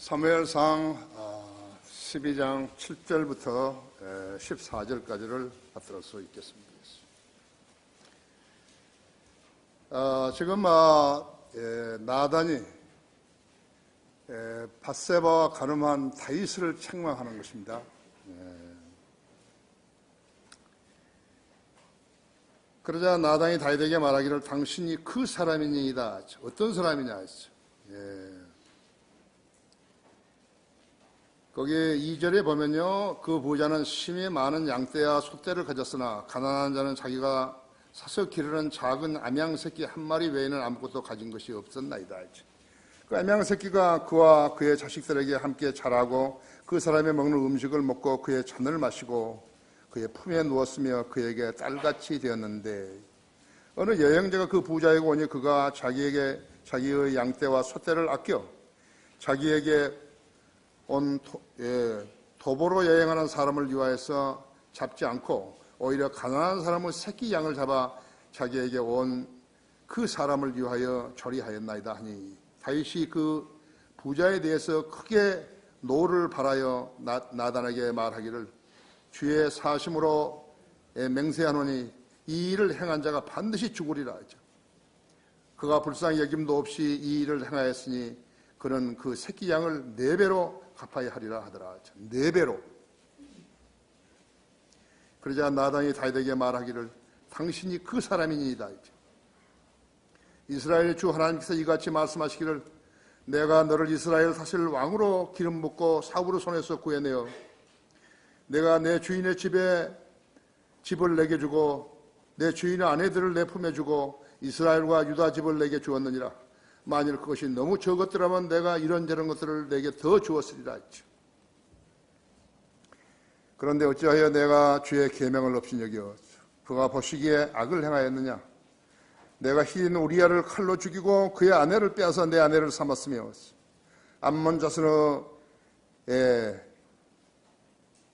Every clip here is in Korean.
사무엘상 12장 7절부터 14절까지를 받들어 수 있겠습니다. 지금 나단이 밧세바와 가늠한 다윗을 책망하는 것입니다. 그러자 나단이 다윗에게 말하기를 당신이 그 사람이니이다. 어떤 사람이냐 했죠. 거기 2절에 보면요, 그 부자는 심히 많은 양떼와 소떼를 가졌으나 가난한 자는 자기가 사서 기르는 작은 암양 새끼 한 마리 외에는 아무것도 가진 것이 없었나이다. 그 암양 새끼가 그와 그의 자식들에게 함께 자라고 그 사람이 먹는 음식을 먹고 그의 잔을 마시고 그의 품에 누웠으며 그에게 딸같이 되었는데, 어느 여행자가 그 부자에게 오니 그가 자기의 양떼와 소떼를 아껴 자기에게 온 도보로 여행하는 사람을 위하여서 잡지 않고 오히려 가난한 사람의 새끼 양을 잡아 자기에게 온 그 사람을 위하여 조리하였나이다 하니, 다윗이 그 부자에 대해서 크게 노를 발하여 나단에게 말하기를 주의 사심으로 맹세하노니 이 일을 행한 자가 반드시 죽으리라 하죠. 그가 불쌍히 여김도 없이 이 일을 행하였으니 그는 그 새끼 양을 4배로 갚아야 하리라 하더라. 4배로. 그러자 나단이 다윗에게 말하기를 당신이 그 사람이니이다. 이스라엘 주 하나님께서 이같이 말씀하시기를 내가 너를 이스라엘 다스릴 왕으로 기름 붓고 사울의 손에서 구해내어 내가 내 주인의 집을 내게 주고 내 주인의 아내들을 내 품에 주고 이스라엘과 유다 집을 내게 주었느니라. 만일 그것이 너무 적었더라면 내가 이런저런 것들을 내게 더 주었으리라 했죠. 그런데 어찌하여 내가 주의 계명을 없이 여겨 그가 보시기에 악을 행하였느냐. 내가 히린 우리아를 칼로 죽이고 그의 아내를 빼앗아 내 아내를 삼았으며 암몬 자손의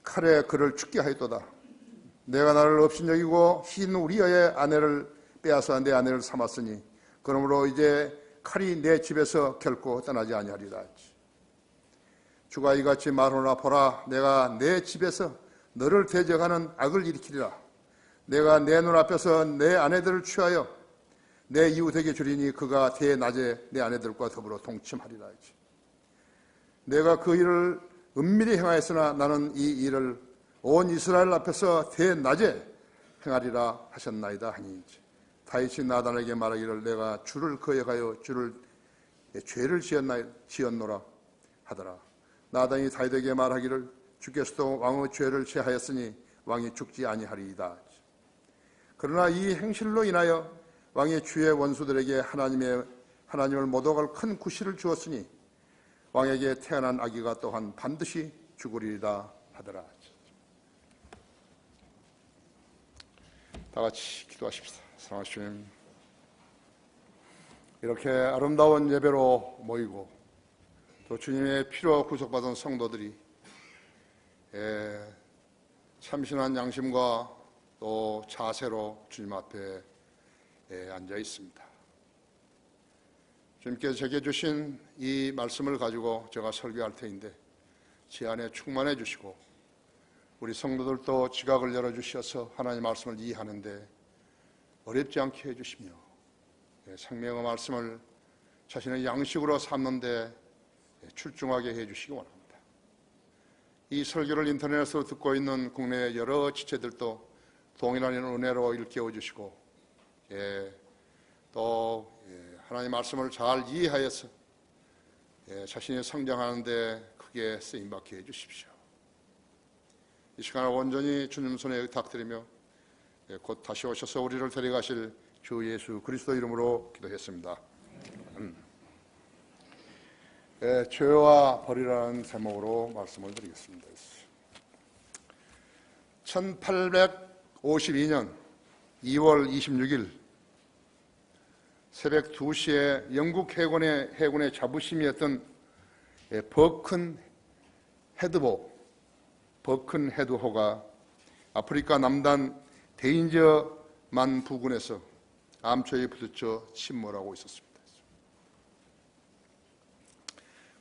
칼에 그를 죽게 하였도다. 내가 나를 없이 여기고 히린 우리아의 아내를 빼앗아 내 아내를 삼았으니 그러므로 이제 칼이 내 집에서 결코 떠나지 아니하리라. 주가 이같이 말하노라. 보라, 내가 내 집에서 너를 대적하는 악을 일으키리라. 내가 내 눈앞에서 내 아내들을 취하여 내 이웃에게 주리니 그가 대낮에 내 아내들과 더불어 동침하리라. 내가 그 일을 은밀히 행하였으나 나는 이 일을 온 이스라엘 앞에서 대낮에 행하리라 하셨나이다 하니, 다윗이 나단에게 말하기를 내가 주를 거역하여 죄를 지었노라 하더라. 나단이 다윗에게 말하기를 주께서도 왕의 죄를 제하였으니 왕이 죽지 아니하리이다. 그러나 이 행실로 인하여 왕이 주의 원수들에게 하나님을 모독할 큰 구실을 주었으니 왕에게 태어난 아기가 또한 반드시 죽으리이다 하더라. 다 같이 기도하십시다. 사랑하신 주님, 이렇게 아름다운 예배로 모이고 또 주님의 피로 구속받은 성도들이 참신한 양심과 또 자세로 주님 앞에 앉아 있습니다. 주님께서 제게 주신 이 말씀을 가지고 제가 설교할 터인데 제 안에 충만해 주시고 우리 성도들도 지각을 열어주셔서 하나님의 말씀을 이해하는데 어렵지 않게 해주시며 생명의 말씀을 자신의 양식으로 삼는데 출중하게 해주시기 원합니다. 이 설교를 인터넷으로 듣고 있는 국내 여러 지체들도 동일한 은혜로 일깨워 주시고 또 하나님의 말씀을 잘 이해하여서 자신이 성장하는 데 크게 쓰임받게 해주십시오. 이 시간을 온전히 주님 손에 의탁드리며 곧 다시 오셔서 우리를 데려가실 주 예수 그리스도 이름으로 기도했습니다. 죄와 벌이라는 제목으로 말씀을 드리겠습니다. 1852년 2월 26일 새벽 2시에 영국 해군의 자부심이었던 버큰 헤드호가 아프리카 남단 데인저만 부근에서 암초에 부딪혀 침몰하고 있었습니다.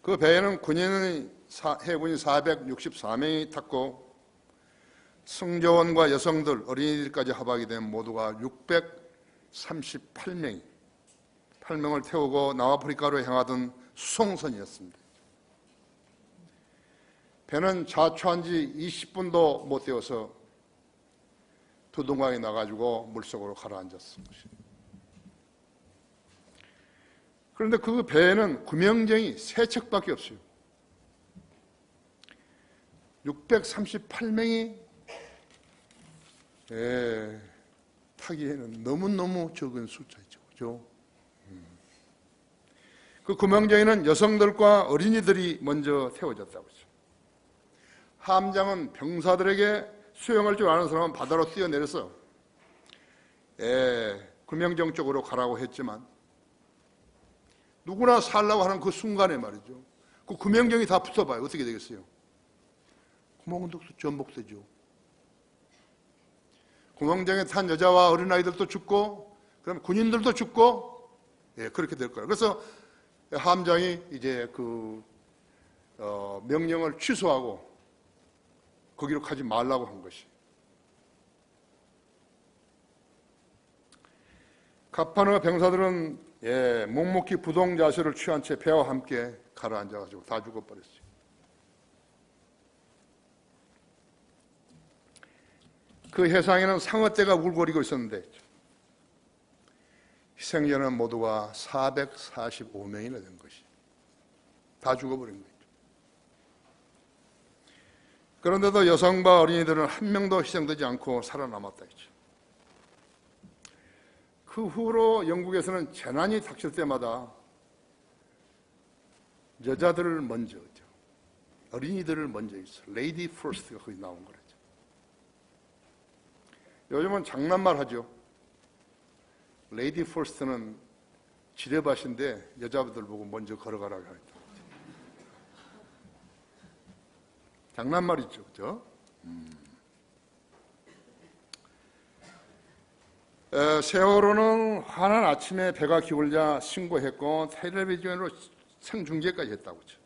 그 배에는 해군이 464명이 탔고 승조원과 여성들, 어린이들까지 합하게 되면 모두가 638명을 태우고 남아프리카로 향하던 수송선이었습니다. 배는 자초한 지 20분도 못 되어서 두둥강에 나가지고 물속으로 가라앉았습니다. 그런데 그 배에는 구명정이 3척밖에 없어요. 638명이 타기에는 너무너무 적은 숫자죠. 그죠? 그 구명정에는 여성들과 어린이들이 먼저 태워졌다고 했죠. 함장은 병사들에게 수영할 줄 아는 사람은 바다로 뛰어내려서 구명정 쪽으로 가라고 했지만 누구나 살라고 하는 그 순간에 말이죠. 그 구명정이 다 붙어봐요. 어떻게 되겠어요? 구멍도 전복되죠. 구명정에 탄 여자와 어린아이들도 죽고 그럼 군인들도 죽고 그렇게 될 거예요. 그래서 함장이 이제 그 명령을 취소하고 거기로 가지 말라고 한 것이. 갑판의 병사들은 묵묵히 부동 자세를 취한 채 배와 함께 가라앉아가지고 다 죽어버렸어요. 그 해상에는 상어떼가 울거리고 있었는데 희생자는 모두가 445명이나 된 것이 다 죽어버린 거예요. 그런데도 여성과 어린이들은 한 명도 희생되지 않고 살아남았다 했죠. 그 후로 영국에서는 재난이 닥칠 때마다 여자들을 먼저, 어린이들을 먼저 있어. 레이디 퍼스트가 거기 나온 거죠. 요즘은 장난말 하죠. 레이디 퍼스트는 지뢰밭인데 여자분들 보고 먼저 걸어가라고 하죠. 장난말이죠, 그죠? 세월호는 환한 아침에 배가 기울자 신고했고 텔레비전으로 생중계까지 했다고 하죠.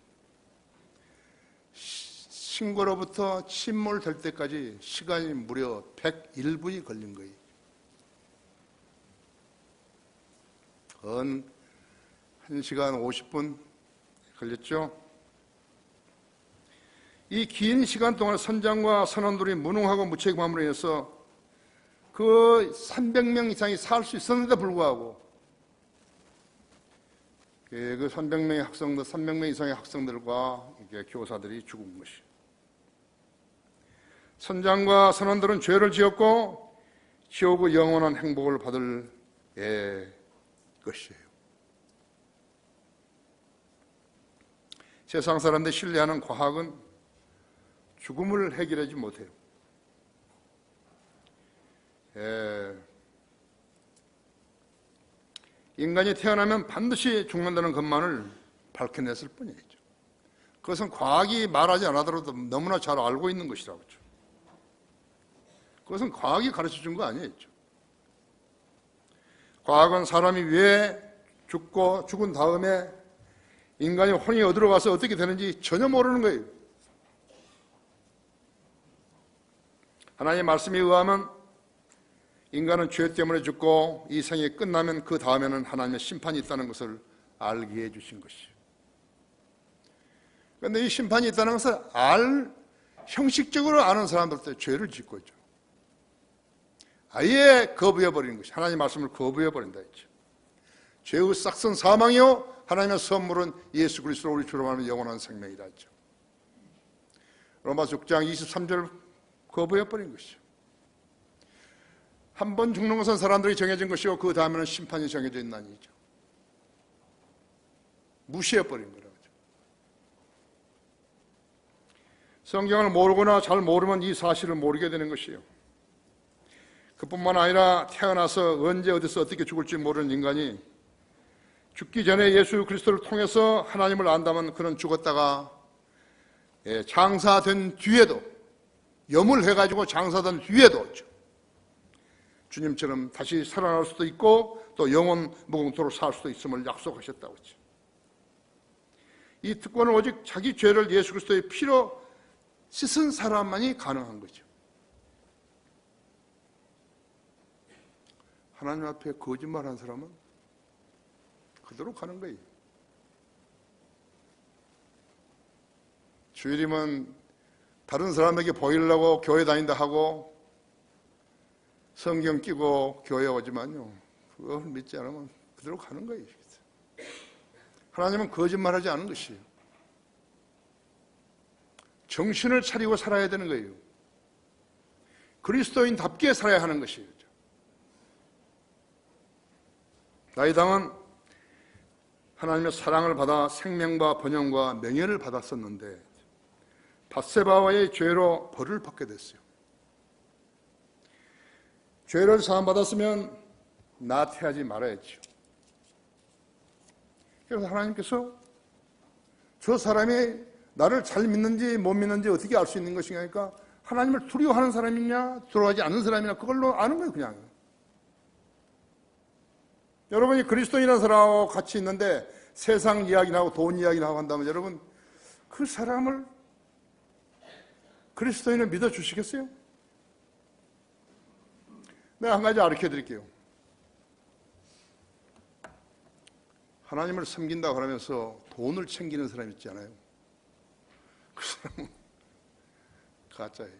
신고로부터 침몰될 때까지 시간이 무려 101분이 걸린 거예요. 건 1시간 50분 걸렸죠. 이 긴 시간 동안 선장과 선원들이 무능하고 무책임함으로 인해서 그 300명 이상이 살 수 있었는데 불구하고 그 300명 이상의 학생들과 교사들이 죽은 것이. 선장과 선원들은 죄를 지었고 지옥의 영원한 행복을 받을 것이에요. 세상 사람들이 신뢰하는 과학은 죽음을 해결하지 못해요. 인간이 태어나면 반드시 죽는다는 것만을 밝혀냈을 뿐이죠. 그것은 과학이 말하지 않아더라도 너무나 잘 알고 있는 것이라고 하죠. 그것은 과학이 가르쳐준 거 아니에요. 과학은 사람이 왜 죽고 죽은 다음에 인간이 혼이 어디로 가서 어떻게 되는지 전혀 모르는 거예요. 하나님의 말씀에 의하면 인간은 죄 때문에 죽고 이 생이 끝나면 그 다음에는 하나님의 심판이 있다는 것을 알게 해주신 것이에요. 그런데 이 심판이 있다는 것을 형식적으로 아는 사람들도 죄를 짓고 있죠. 아예 거부해버리는 것이 하나님의 말씀을 거부해버린다 했죠. 죄의 싹슨 사망이요 하나님의 선물은 예수 그리스도 우리 주로 말하는 영원한 생명이다 했죠. 로마서 6장 23절 거부해버린 것이죠. 한 번 죽는 것은 사람들이 정해진 것이고 그 다음에는 심판이 정해져 있는 이죠. 무시해버린 거라고 하죠. 성경을 모르거나 잘 모르면 이 사실을 모르게 되는 것이에요. 그뿐만 아니라 태어나서 언제 어디서 어떻게 죽을지 모르는 인간이 죽기 전에 예수 그리스도를 통해서 하나님을 안다면 그는 죽었다가 장사된 뒤에도 염을 해가지고 장사된 뒤에도 주님처럼 다시 살아날 수도 있고 또 영원 무궁토록 살 수도 있음을 약속하셨다고 했죠. 이 특권은 오직 자기 죄를 예수 그리스도의 피로 씻은 사람만이 가능한 거죠. 하나님 앞에 거짓말한 사람은 그대로 가는 거예요. 주일이면 다른 사람에게 보이려고 교회 다닌다 하고 성경 끼고 교회 오지만요, 그걸 믿지 않으면 그대로 가는 거예요. 하나님은 거짓말하지 않은 것이에요. 정신을 차리고 살아야 되는 거예요. 그리스도인답게 살아야 하는 것이에요. 다윗왕은 하나님의 사랑을 받아 생명과 번영과 명예를 받았었는데 밧세바와의 죄로 벌을 받게 됐어요. 죄를 사함받았으면 나태하지 말아야죠. 그래서 하나님께서 저 사람이 나를 잘 믿는지 못 믿는지 어떻게 알 수 있는 것이냐니까 하나님을 두려워하는 사람이냐 두려워하지 않는 사람이냐 그걸로 아는 거예요. 그냥 여러분이 그리스도인이라는 사람하고 같이 있는데 세상 이야기나 하고 돈 이야기나 하고 한다면 여러분 그 사람을 그리스도인을 믿어주시겠어요? 내가 한 가지 가르쳐 드릴게요. 하나님을 섬긴다고 하면서 돈을 챙기는 사람 있잖아요. 그 사람은 가짜예요.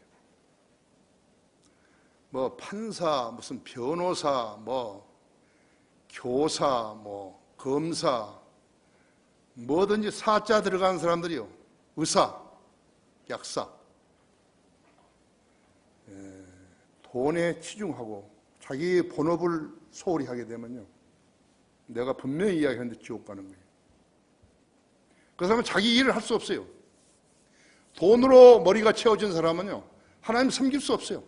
뭐 판사, 무슨 변호사, 뭐 교사, 뭐 검사, 뭐든지 사자 들어가는 사람들이요. 의사, 약사. 돈에 치중하고 자기 본업을 소홀히 하게 되면요. 내가 분명히 이야기했는데 지옥 가는 거예요. 그 사람은 자기 일을 할 수 없어요. 돈으로 머리가 채워진 사람은요. 하나님 섬길 수 없어요.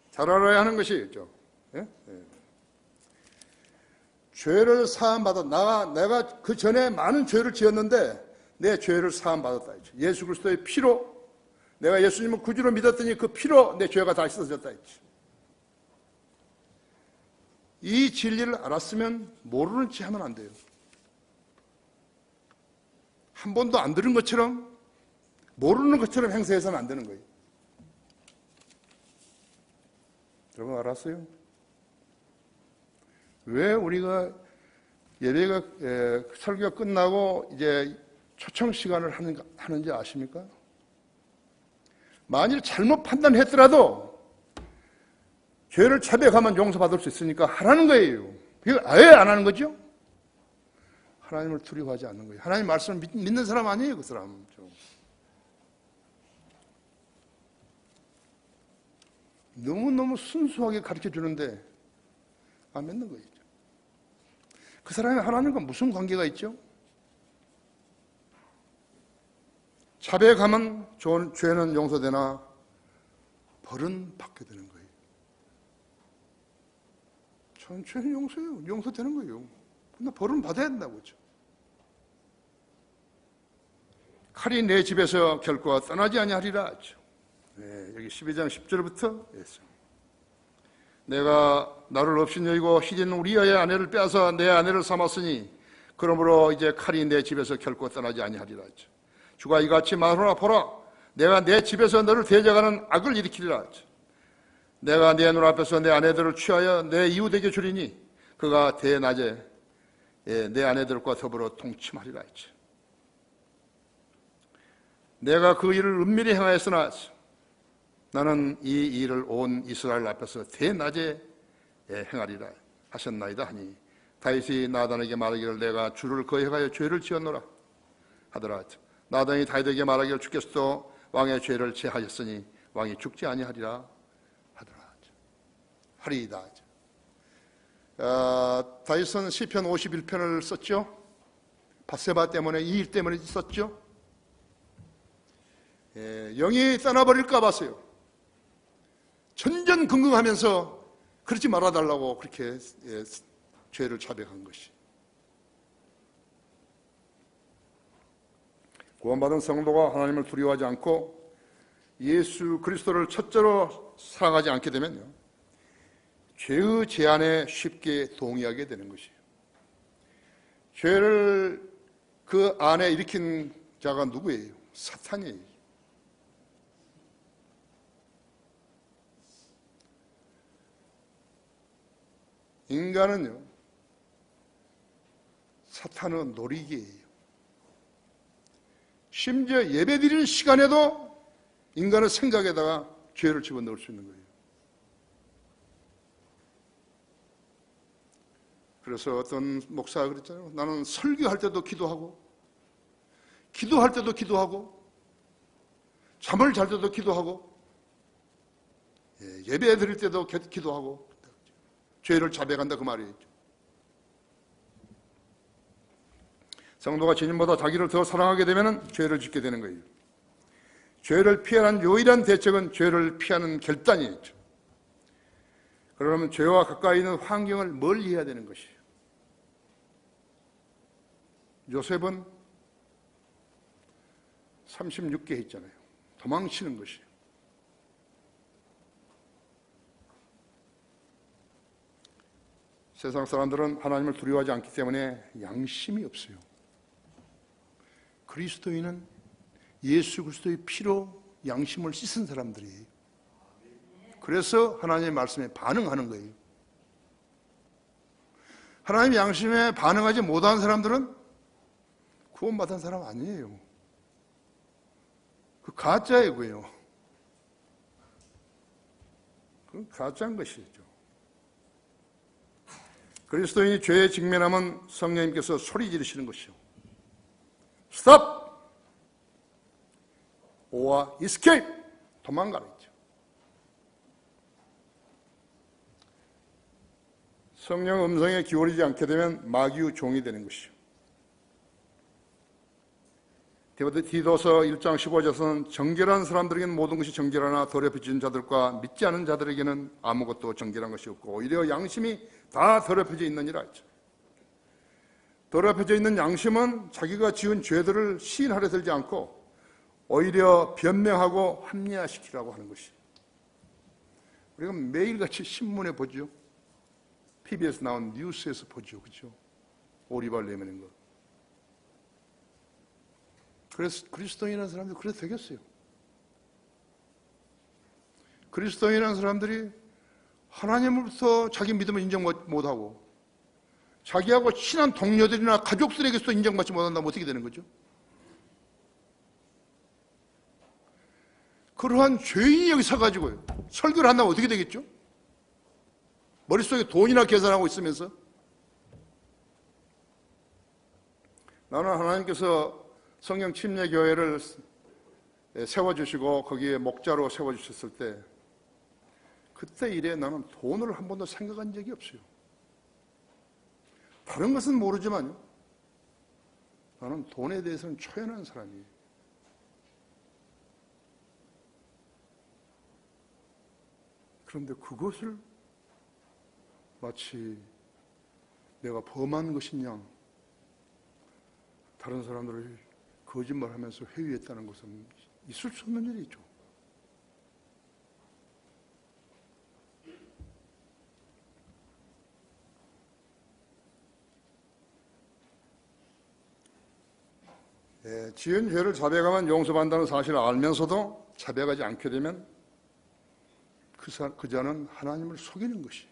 잘 알아야 하는 것이죠. 예? 예. 죄를 사함받아 내가 그 전에 많은 죄를 지었는데 내 죄를 사함받았다. 예수 그리스도의 피로 내가 예수님을 구주로 믿었더니 그 피로 내 죄가 다 씻어졌다. 이 진리를 알았으면 모르는 체 하면 안 돼요. 한 번도 안 들은 것처럼 모르는 것처럼 행세해서는 안 되는 거예요. 여러분 알았어요? 왜 우리가 예배가 설교가 끝나고 이제 초청 시간을 하는지 아십니까? 만일 잘못 판단했더라도 죄를 자백하면 용서받을 수 있으니까 하라는 거예요. 왜 안 하는 거죠? 하나님을 두려워하지 않는 거예요. 하나님 말씀을 믿는 사람 아니에요, 그 사람. 너무너무 순수하게 가르쳐 주는데 안 믿는 거예요. 그 사람이 하나님과 무슨 관계가 있죠? 자백하면 죄는 용서되나 벌은 받게 되는 거예요. 전 죄는 용서해요. 용서되는 거예요. 근데 벌은 받아야 된다고 그러죠. 칼이 내 집에서 결코 떠나지 아니하리라 하죠. 네, 여기 12장 10절부터 내가 나를 없인 여이고 희진 우리아의 아내를 빼앗아 내 아내를 삼았으니 그러므로 이제 칼이 내 집에서 결코 떠나지 아니하리라 하죠. 주가 이같이 말하노라 보라 내가 내 집에서 너를 대적하는 악을 일으키리라 하죠. 내가 내 눈앞에서 내 아내들을 취하여 내 이웃에게 주리니 그가 대낮에 내 아내들과 더불어 통침하리라 하죠. 내가 그 일을 은밀히 행하였으나 나는 이 일을 온 이스라엘 앞에서 대낮에 행하리라 하셨나이다 하니 다윗이 나단에게 말하기를 내가 주를 거역하여 죄를 지었노라 하더라. 나단이 다윗에게 말하기를 주께서도 왕의 죄를 제하였으니 왕이 죽지 아니하리라 하더라. 하리이다. 다윗은 시편 51편을 썼죠. 밧세바 때문에 이 일 때문에 썼죠. 영이 떠나버릴까 봐서요. 전전긍긍하면서 그러지 말아달라고 그렇게 죄를 자백한 것이. 구원받은 성도가 하나님을 두려워하지 않고 예수 그리스도를 첫째로 사랑하지 않게 되면요, 죄의 제한에 쉽게 동의하게 되는 것이에요. 죄를 그 안에 일으킨 자가 누구예요? 사탄이에요. 인간은요, 사탄은 놀이기예요. 심지어 예배드리는 시간에도 인간의 생각에다가 죄를 집어넣을 수 있는 거예요. 그래서 어떤 목사가 그랬잖아요. 나는 설교할 때도 기도하고, 기도할 때도 기도하고, 잠을 잘 때도 기도하고, 예배 드릴 때도 기도하고, 죄를 자백한다 그 말이에요. 성도가 주님보다 자기를 더 사랑하게 되면 죄를 짓게 되는 거예요. 죄를 피하는 유일한 대책은 죄를 피하는 결단이에요. 그러면 죄와 가까이 있는 환경을 멀리해야 되는 것이에요. 요셉은 36개 했잖아요. 도망치는 것이에요. 세상 사람들은 하나님을 두려워하지 않기 때문에 양심이 없어요. 그리스도인은 예수 그리스도의 피로 양심을 씻은 사람들이에요. 그래서 하나님의 말씀에 반응하는 거예요. 하나님의 양심에 반응하지 못한 사람들은 구원받은 사람 아니에요. 그 가짜예요, 그요. 그건 가짜인 것이죠. 그리스도인이 죄에 직면하면 성령님께서 소리 지르시는 것이요. 스톱! 오와 이스케이프! 도망가라 했죠. 성령 음성에 기울이지 않게 되면 마귀의 종이 되는 것이요. 디도서 1장 15절에서는 정결한 사람들에게는 모든 것이 정결하나 더럽혀진 자들과 믿지 않은 자들에게는 아무것도 정결한 것이 없고 오히려 양심이 다 더럽혀져 있느니라 했죠. 더럽혀져 있는 양심은 자기가 지은 죄들을 시인하려 들지 않고 오히려 변명하고 합리화시키라고 하는 것이에요. 우리가 매일같이 신문에 보죠. PBS 나온 뉴스에서 보죠. 그렇죠? 오리발 내미는 거. 그래서 그리스도인이라는 사람들이 그래도 되겠어요. 그리스도인이라는 사람들이 하나님으로부터 자기 믿음을 인정 못하고 자기하고 친한 동료들이나 가족들에게서도 인정받지 못한다면 어떻게 되는 거죠? 그러한 죄인이 여기 서가지고요. 설교를 한다면 어떻게 되겠죠? 머릿속에 돈이나 계산하고 있으면서 나는 하나님께서 성령 침례교회를 세워주시고 거기에 목자로 세워주셨을 때 그때 이래 나는 돈을 한 번도 생각한 적이 없어요. 다른 것은 모르지만 나는 돈에 대해서는 초연한 사람이에요. 그런데 그것을 마치 내가 범한 것이냐 다른 사람들을 거짓말하면서 회유했다는 것은 있을 수 없는 일이죠. 지은 죄를 자백하면 용서받는다는 사실을 알면서도 자백하지 않게 되면 그 자는 하나님을 속이는 것이에요.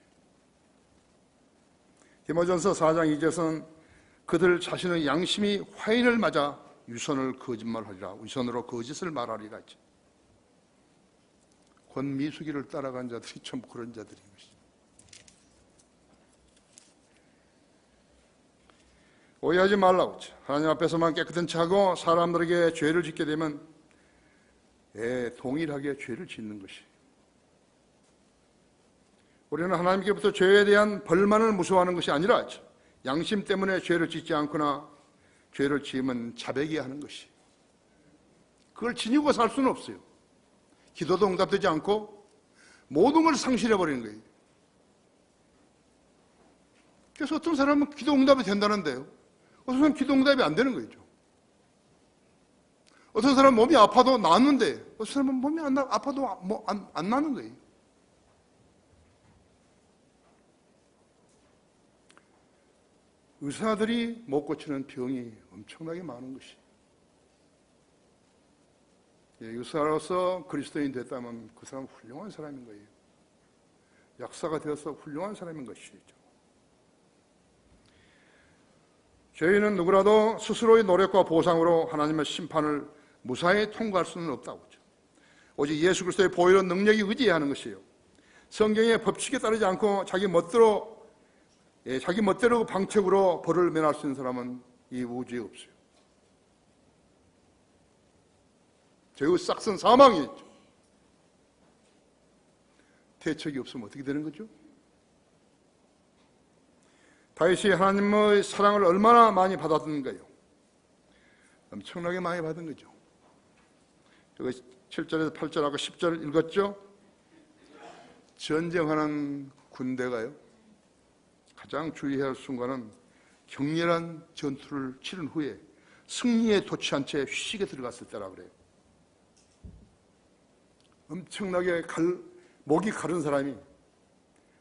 디모전서 4장 2절에서는 그들 자신의 양심이 화인을 맞아 유선을 거짓말하리라. 유선으로 거짓을 말하리라 했죠. 권미숙이를 따라간 자들이 전부 그런 자들인 것이죠. 오해하지 말라고 했죠. 하나님 앞에서만 깨끗한 척하고 사람들에게 죄를 짓게 되면 동일하게 죄를 짓는 것이에요. 우리는 하나님께부터 죄에 대한 벌만을 무서워하는 것이 아니라 양심 때문에 죄를 짓지 않거나 죄를 지으면 자백해야 하는 것이. 그걸 지니고 살 수는 없어요. 기도도 응답되지 않고 모든 걸 상실해버리는 거예요. 그래서 어떤 사람은 기도 응답이 된다는데요. 어떤 사람은 기도 응답이 안 되는 거죠. 어떤 사람은 몸이 아파도 낫는데 어떤 사람은 몸이 아파도 안 나는 거예요. 의사들이 못 고치는 병이 엄청나게 많은 것이. 의사로서 그리스도인 됐다면 그 사람은 훌륭한 사람인 거예요. 약사가 되어서 훌륭한 사람인 것이죠. 죄인은 누구라도 스스로의 노력과 보상으로 하나님의 심판을 무사히 통과할 수는 없다고 하죠. 오직 예수 그리스도의 보혈의 능력이 의지해야 하는 것이에요. 성경의 법칙에 따르지 않고 자기 멋대로 방책으로 벌을 면할 수 있는 사람은 이 우주에 없어요. 죄의 싹슨 사망이 있죠. 대책이 없으면 어떻게 되는 거죠? 다윗이 하나님의 사랑을 얼마나 많이 받았는가요? 엄청나게 많이 받은 거죠. 여기 7절에서 8절하고 10절 읽었죠? 전쟁하는 군대가요, 가장 주의해야 할 순간은 격렬한 전투를 치른 후에 승리에 도취한 채 휴식에 들어갔을 때라 그래요. 엄청나게 목이 가른 사람이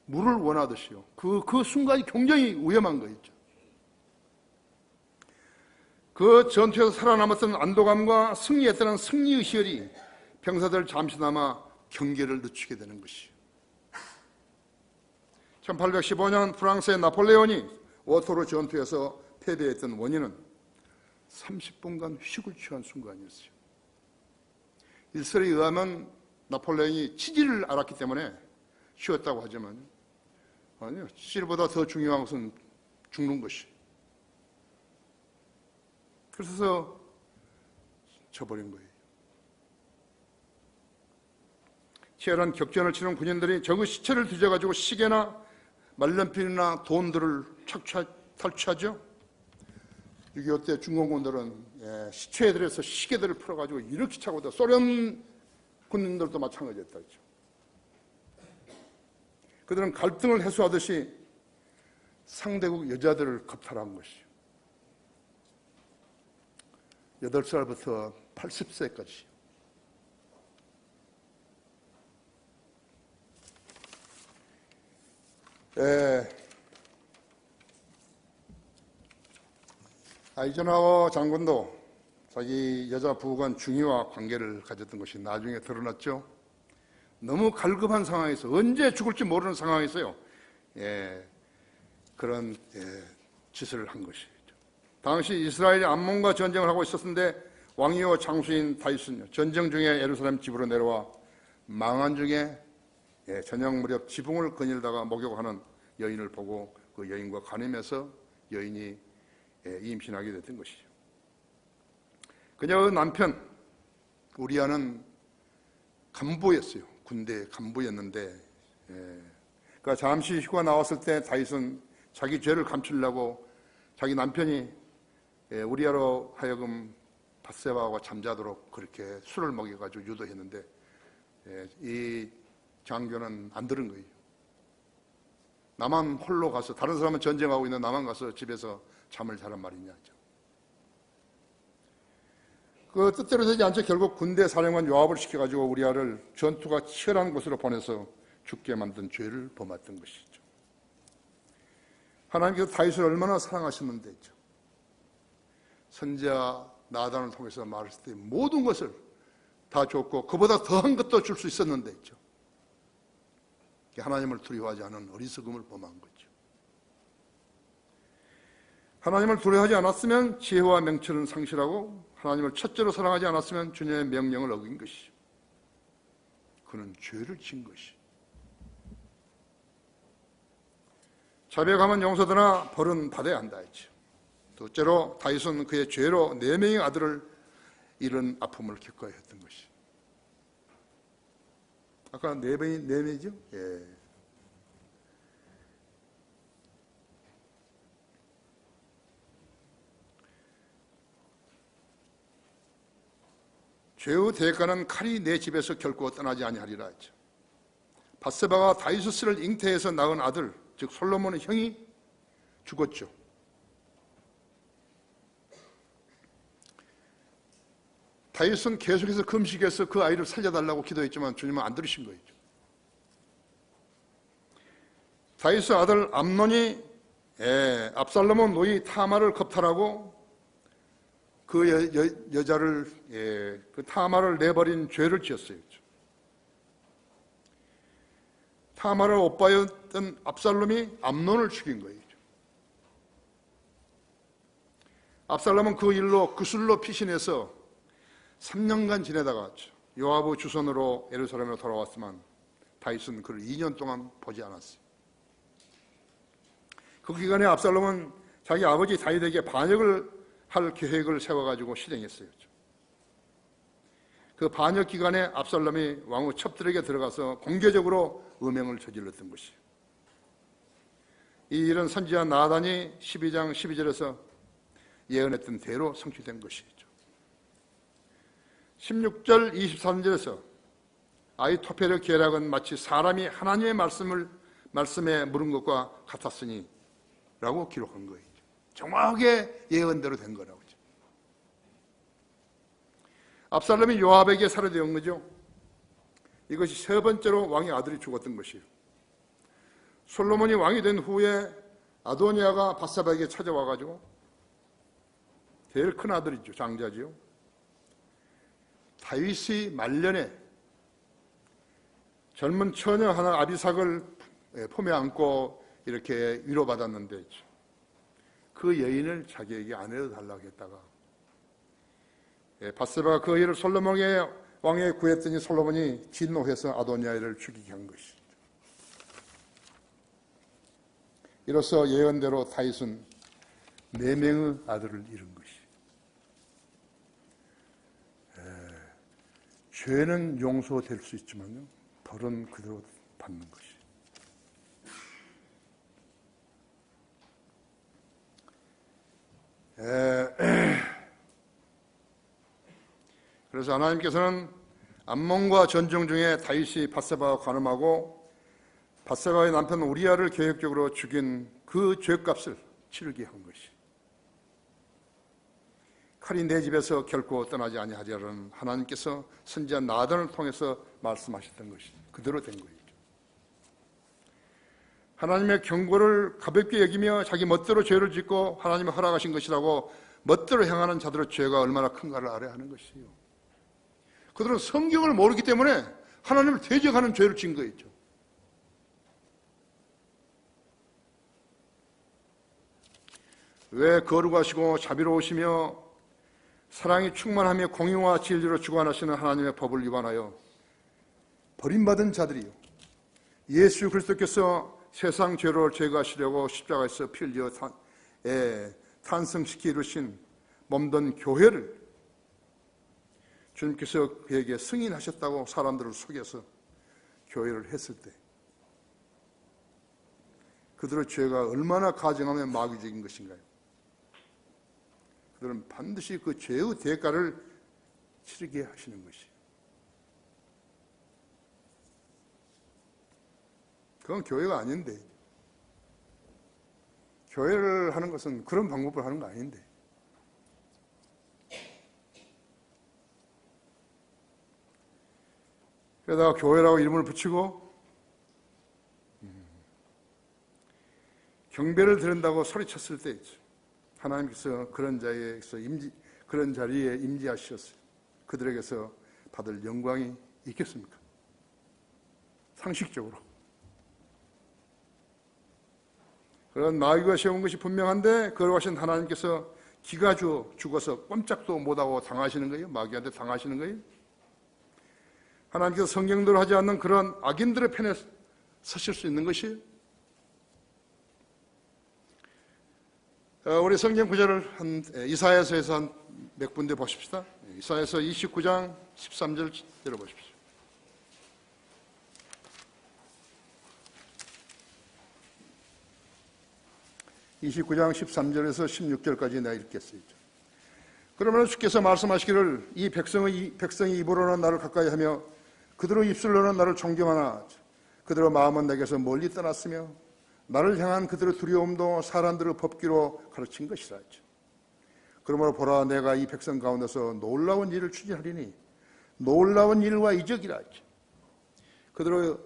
물을 원하듯이요. 그 순간이 굉장히 위험한 거였죠. 그 전투에서 살아남았던 안도감과 승리했다는 승리의 희열이 병사들 잠시나마 경계를 늦추게 되는 것이요. 1815년 프랑스의 나폴레온이 워토르 전투에서 패배했던 원인은 30분간 휴식을 취한 순간이었어요. 일설에 의하면 나폴레온이 치질을 앓았기 때문에 쉬었다고 하지만 아니요, 치질보다 더 중요한 것은 죽는 것이. 그래서 져버린 거예요. 치열한 격전을 치른 군인들이 적의 시체를 뒤져가지고 시계나 말년필이나 돈들을 탈취하죠. 6.25 때 중공군들은 시체에 들여서 시계들을 풀어가지고 이렇게 차고, 소련 군인들도 마찬가지였다. 그들은 갈등을 해소하듯이 상대국 여자들을 겁탈한 것이죠. 8살부터 80세까지. 아이젠하워 장군도 자기 여자 부관 중위와 관계를 가졌던 것이 나중에 드러났죠. 너무 갈급한 상황에서, 언제 죽을지 모르는 상황에서요, 그런 짓을 한 것이죠. 당시 이스라엘이 암몬과 전쟁을 하고 있었는데 왕이요 장수인 다윗은요, 전쟁 중에 예루살렘 집으로 내려와 망한 중에 저녁 무렵 지붕을 거닐다가 목욕하는 여인을 보고 그 여인과 간음해서 여인이 임신하게 됐던 것이죠. 그녀의 남편 우리아는 간부였어요. 군대 간부였는데, 그러니까 잠시 휴가 나왔을 때 다윗은 자기 죄를 감추려고 자기 남편이 우리아로 하여금 밧세바와 잠자도록 그렇게 술을 먹여가지고 유도했는데, 이 장교는 안 들은 거예요. 나만 홀로 가서, 다른 사람은 전쟁하고 있는 나만 가서 집에서 잠을 자란 말이냐. 그 뜻대로 되지 않죠. 결국 군대 사령관 요압을 시켜가지고 우리아를 전투가 치열한 곳으로 보내서 죽게 만든 죄를 범했던 것이죠. 하나님께서 다윗을 얼마나 사랑하셨는데 있죠. 선지자 나단을 통해서 말했을 때 모든 것을 다 줬고 그보다 더한 것도 줄 수 있었는데 있죠. 하나님을 두려워하지 않은 어리석음을 범한 거죠. 하나님을 두려워하지 않았으면 지혜와 명철은 상실하고, 하나님을 첫째로 사랑하지 않았으면 주님의 명령을 어긴 것이죠. 그는 죄를 지은 것이. 자백하면 용서되나 벌은 받아야 한다 했죠. 둘째로 다윗은 그의 죄로 4명의 아들을 잃은 아픔을 겪어야 했던 것이. 아까 4명이죠? 예. 죄의 대가는 칼이 내 집에서 결코 떠나지 아니하리라 했죠. 밧세바가 다윗을 잉태해서 낳은 아들, 즉 솔로몬의 형이 죽었죠. 다윗은 계속해서 금식해서 그 아이를 살려달라고 기도했지만 주님은 안 들으신 거죠. 다윗의 아들 암논이 압살롬은 노이 타마를 겁탈하고 그 여자를 그 타마를 내버린 죄를 지었어요. 타마를 오빠였던 압살롬이 암논을 죽인 거예요. 압살롬은 그 일로 그술로 피신해서 3년간 지내다가 요압의 주선으로 예루살렘으로 돌아왔지만 다윗은 그를 2년 동안 보지 않았어요. 그 기간에 압살롬은 자기 아버지 다윗에게 반역을 할 계획을 세워가지고 실행했어요. 그 반역 기간에 압살롬이 왕후 첩들에게 들어가서 공개적으로 음행을 저질렀던 것이에요. 이 일은 선지자 나단이 12장 12절에서 예언했던 대로 성취된 것이죠. 16절 23절에서 아히토펠의 계략은 마치 사람이 하나님의 말씀에 물은 것과 같았으니 라고 기록한 거예요. 정확하게 예언대로 된 거라고. 압살롬이 요압에게 살해된 거죠. 이것이 세 번째로 왕의 아들이 죽었던 것이에요. 솔로몬이 왕이 된 후에 아도니아가 밧세바에게 찾아와가지고 제일 큰 아들이죠. 장자지요. 다윗이 말년에 젊은 처녀 하나 아비삭을 품에 안고 이렇게 위로받았는데 그 여인을 자기에게 아내로 달라고 했다가 밧세바가 그 일을 솔로몬의 왕에게 구했더니 솔로몬이 진노해서 아도니아를 죽이게 한 것이죠. 이로써 예언대로 다윗은 4명의 아들을 잃은 것이. 죄는 용서될 수 있지만요, 벌은 그대로 받는 것이. 그래서 하나님께서는 암몬과 전쟁 중에 다윗이 밧세바와 간음하고 밧세바의 남편 우리아를 계획적으로 죽인 그 죄값을 치르게 한 것이. 칼이 내 집에서 결코 떠나지 아니하리라는 하나님께서 선지자 나단을 통해서 말씀하셨던 것이 그대로 된 거예요. 하나님의 경고를 가볍게 여기며 자기 멋대로 죄를 짓고 하나님이 허락하신 것이라고 멋대로 행하는 자들의 죄가 얼마나 큰가를 알아야 하는 것이에요. 그들은 성경을 모르기 때문에 하나님을 대적하는 죄를 지은 거였죠. 왜 거룩하시고 자비로우시며 사랑이 충만하며 공의와 진리로 주관하시는 하나님의 법을 위반하여 버림받은 자들이요, 예수 그리스도께서 세상 죄를 제거하시려고 십자가에서 피 흘려 탄생시켜 이루신 몸된 교회를 주님께서 그에게 승인하셨다고 사람들을 속여서 교회를 했을 때 그들의 죄가 얼마나 가증하며 마귀적인 것인가요? 그들은 반드시 그 죄의 대가를 치르게 하시는 것이에요. 그건 교회가 아닌데, 교회를 하는 것은 그런 방법을 하는 거 아닌데, 그러다가 교회라고 이름을 붙이고 경배를 드린다고 소리쳤을 때 하나님께서 그런 자리에 임재하셨어요. 그들에게서 받을 영광이 있겠습니까? 상식적으로. 그런 마귀가 세운 것이 분명한데 거룩하신 하나님께서 기가 죽어서 꼼짝도 못하고 당하시는 거예요? 마귀한테 당하시는 거예요? 하나님께서 성경대로 하지 않는 그런 악인들의 편에 서실 수 있는 것이에요? 우리 성경 구절을 이사야서에서 한 몇 군데 보십시다. 이사야서 29장 13절 들어보십시오. (29장 13절에서 16절까지 내가 읽겠어요. 그러면 주께서 말씀하시기를 이 백성이 입으로는 나를 가까이 하며 그들의 입술로는 나를 존경하나 그들의 마음은 내게서 멀리 떠났으며 나를 향한 그들의 두려움도 사람들의 법기로 가르친 것이라. 그러므로 보라, 내가 이 백성 가운데서 놀라운 일을 추진하리니 놀라운 일과 이적이라. 그들의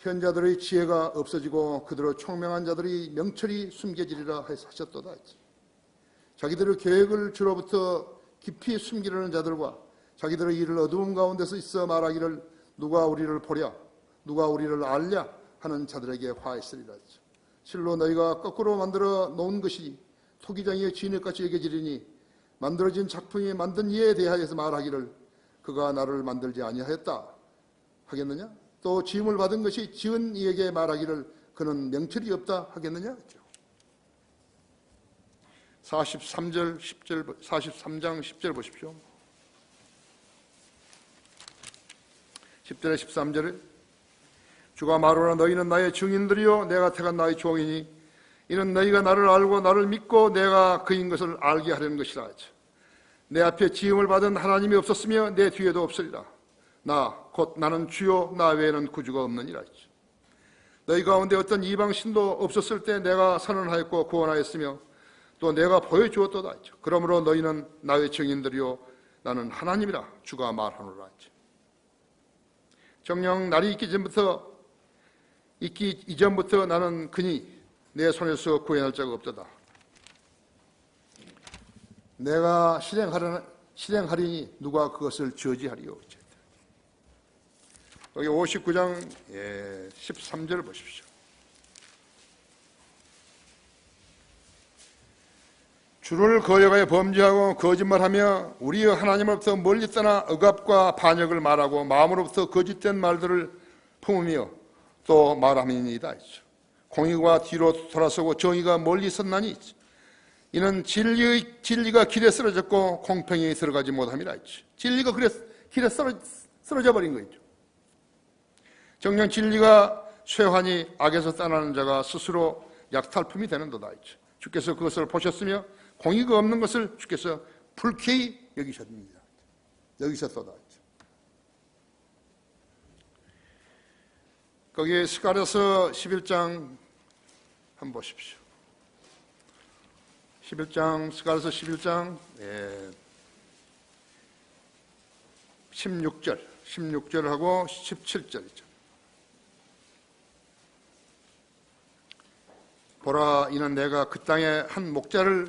현자들의 지혜가 없어지고 그대로 총명한 자들이 명철이 숨겨지리라 하셨도다. 자기들의 계획을 주로부터 깊이 숨기려는 자들과 자기들의 일을 어두운 가운데서 있어 말하기를 누가 우리를 보랴 누가 우리를 알랴 하는 자들에게 화했으리라. 실로 너희가 거꾸로 만들어 놓은 것이 토기장이의 진흙같이 여겨지리니 만들어진 작품이 만든 이에 대하여서 말하기를 그가 나를 만들지 아니하였다 하겠느냐? 또 지음을 받은 것이 지은 이에게 말하기를 그는 명철이 없다 하겠느냐? 43장 10절 보십시오. 10절에 13절에 주가 말하노라 너희는 나의 증인들이요 내가 택한 나의 종이니 이는 너희가 나를 알고 나를 믿고 내가 그인 것을 알게 하려는 것이라. 내 앞에 지음을 받은 하나님이 없었으며 내 뒤에도 없으리라. 나 곧 나는 주요 나 외에는 구주가 없느니라. 너희 가운데 어떤 이방 신도 없었을 때 내가 선언하였고 구원하였으며 또 내가 보여주었도다. 그러므로 너희는 나의 증인들이요 나는 하나님이라 주가 말하노라. 정녕 날이 있기 이전부터 나는 그니 내 손에서 구해낼 자가 없도다. 내가 실행하리니 누가 그것을 저지하리요. 여기 59장 13절 보십시오. 주를 거역하여 범죄하고 거짓말하며 우리의 하나님으로부터 멀리 떠나 억압과 반역을 말하고 마음으로부터 거짓된 말들을 품으며 또 말함이니이다. 공의가 뒤로 돌아서고 정의가 멀리 섰나니 이는 진리가 길에 쓰러졌고 공평히 들어가지 못함이라. 진리가 길에 쓰러져 버린 거죠. 정녕 진리가 쇠환이 악에서 떠나는 자가 스스로 약탈품이 되는도다. 주께서 그것을 보셨으며 공의가 없는 것을 주께서 불쾌히 여기셨습니다. 여기셨도다. 거기에 스가랴서 11장 한번 보십시오. 11장 스가랴서 11장 16절하고 17절이죠. 보라 이는 내가 그 땅에 한 목자를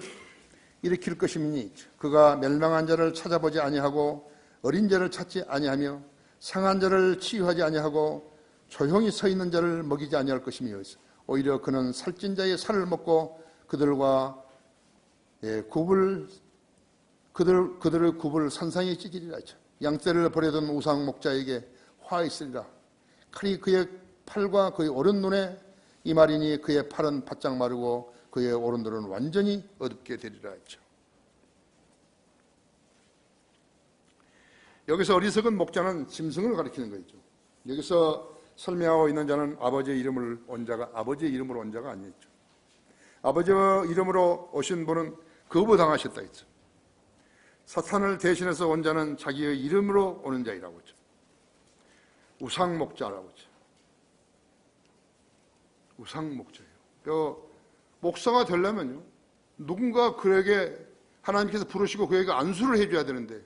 일으킬 것이니 그가 멸망한 자를 찾아보지 아니하고 어린 자를 찾지 아니하며 상한 자를 치유하지 아니하고 조용히 서 있는 자를 먹이지 아니할 것이며 오히려 그는 살찐 자의 살을 먹고 그들의 굽을 산산히 찢으리라. 양떼를 버려둔 우상 목자에게 화 있으리라. 칼이 그의 팔과 그의 오른 눈에 이 말이니 그의 팔은 바짝 마르고 그의 오른손은 완전히 어둡게 되리라 했죠. 여기서 어리석은 목자는 짐승을 가리키는 거죠. 여기서 설명하고 있는 자는 아버지의 이름으로 온 자가 아니었죠. 아버지의 이름으로 오신 분은 거부당하셨다 했죠. 사탄을 대신해서 온 자는 자기의 이름으로 오는 자이라고 했죠. 우상목자라고 했죠. 우상목자예요. 목사가 되려면요, 누군가 그에게 하나님께서 부르시고 그에게 안수를 해줘야 되는데